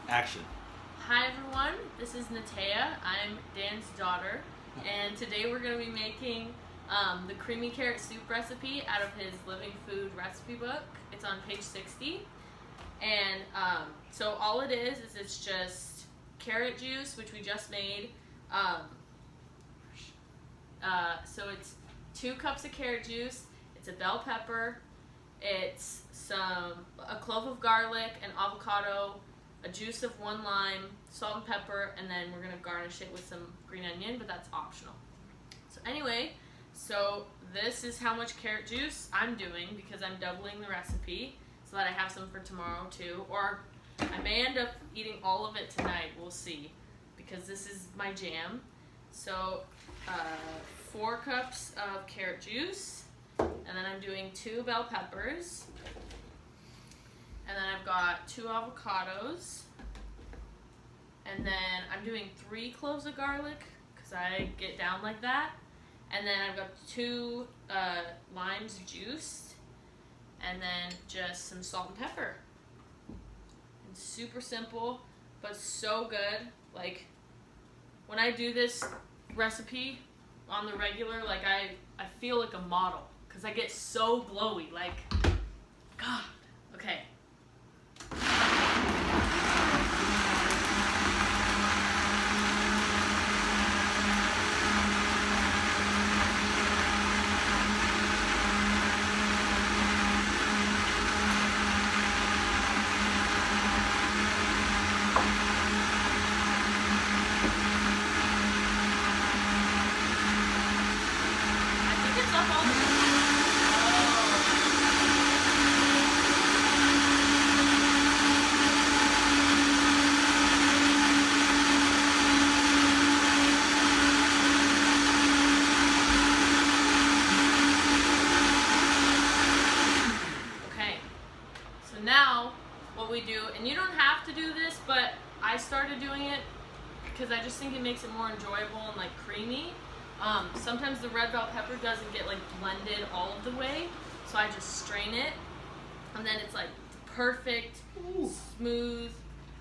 Action. Hi everyone, this is Natea. I'm Dan's daughter, and today we're going to be making the creamy carrot soup recipe out of his Living Food recipe book. It's on page 60, and so all it is it's just carrot juice, which we just made. So it's 2 cups of carrot juice, it's a bell pepper, it's a clove of garlic, an avocado, a juice of 1 lime, salt and pepper, and then we're gonna garnish it with some green onion, but that's optional. So anyway, this is how much carrot juice I'm doing because I'm doubling the recipe so that I have some for tomorrow too, or I may end up eating all of it tonight, we'll see, because this is my jam. So 4 cups of carrot juice, and then I'm doing 2 bell peppers, and then I've got 2 avocados, and then I'm doing 3 cloves of garlic because I get down like that, and then I've got 2 limes juiced, and then just some salt and pepper. It's super simple, but so good. Like, when I do this recipe on the regular, like I feel like a model because I get so glowy, like, God. Okay. Now, what we do, and you don't have to do this, but I started doing it because I just think it makes it more enjoyable and like creamy. Sometimes the red bell pepper doesn't get like blended all of the way, so I just strain it, and then it's like perfect, smooth.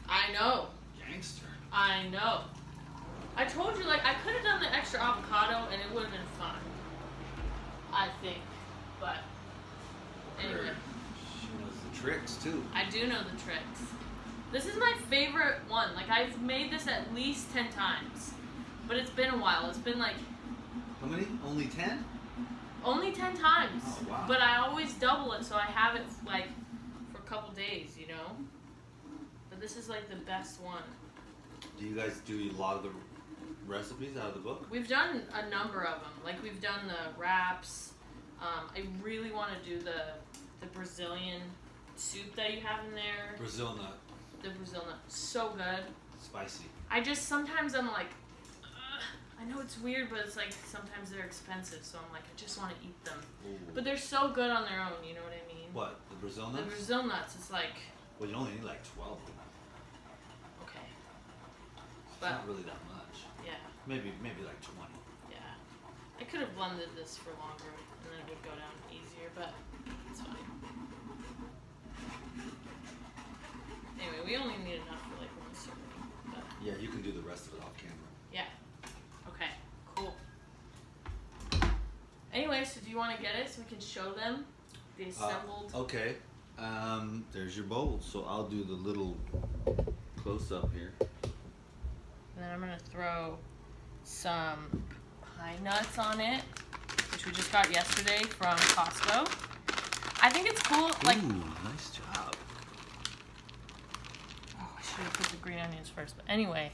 I know. Gangster. I know. I told you, like, I could have done the extra avocado and it would have been fun, I think, but anyway. Tricks too. I do know the tricks. This is my favorite one. Like, I've made this at least 10 times, but it's been a while. It's been like, how many? Only 10? Only 10 times. Oh, wow. But I always double it, so I have it like for a couple days, you know. But this is like the best one. Do you guys do a lot of the recipes out of the book? We've done a number of them. Like, we've done the wraps. I really want to do the Brazilian soup that you have in there. Brazil nut. The Brazil nut. So good. Spicy. Sometimes I'm like, I know it's weird, but it's like sometimes they're expensive, so I'm like, I just want to eat them. Ooh. But they're so good on their own, you know what I mean? What? The Brazil nuts? The Brazil nuts, it's like... Well, you only need like 12 of them. Okay. It's not really that much. Yeah. Maybe like 20. Yeah. I could have blended this for longer, and then it would go down easier, but it's fine. Anyway, we only need enough for like 1 serving. But Yeah, you can do the rest of it off camera. yeah. Okay, cool. Anyway, so do you want to get it so we can show them the assembled? Okay. There's your bowl. So I'll do the little close up here. And then I'm going to throw some pine nuts on it, which we just got yesterday from Costco. I think it's cool. Like, ooh, nice job. oh, I should have put the green onions first. But anyway,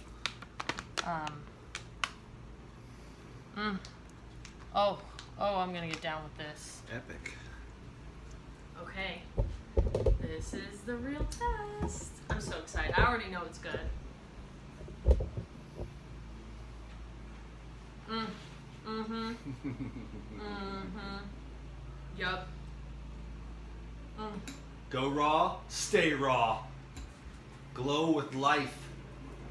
oh, I'm gonna get down with this. Epic. Okay, this is the real test. I'm so excited. I already know it's good. Yup. Go raw, stay raw. Glow with life.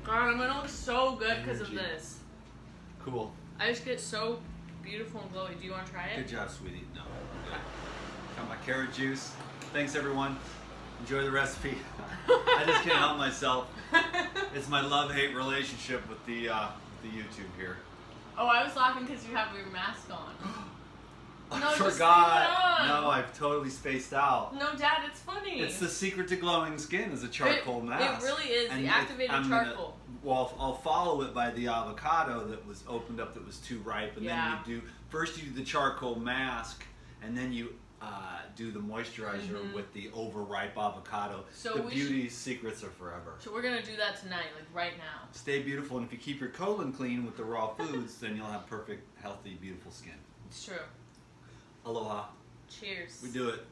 God, I'm gonna look so good because of Energy. this. Cool. I just get so beautiful and glowy. Do you want to try it? Good job, sweetie. No. Got my carrot juice. Thanks, everyone. Enjoy the recipe. I just can't help myself. It's my love-hate relationship with the YouTube here. Oh, I was laughing because you have your mask on. I No, just leave forgot. it on. No, I've totally spaced out. No, Dad, it's funny. It's the secret to glowing skin is a charcoal mask. It really is, And the activated charcoal. Well, I'll follow it by the avocado that was opened up that was too ripe, and Yeah. then you do the charcoal mask, and then you do the moisturizer with the overripe avocado. So the we beauty secrets are forever. So we're gonna do that tonight, like right now. Stay beautiful, and if you keep your colon clean with the raw foods, then you'll have perfect, healthy, beautiful skin. It's true. Aloha. Cheers. We do it.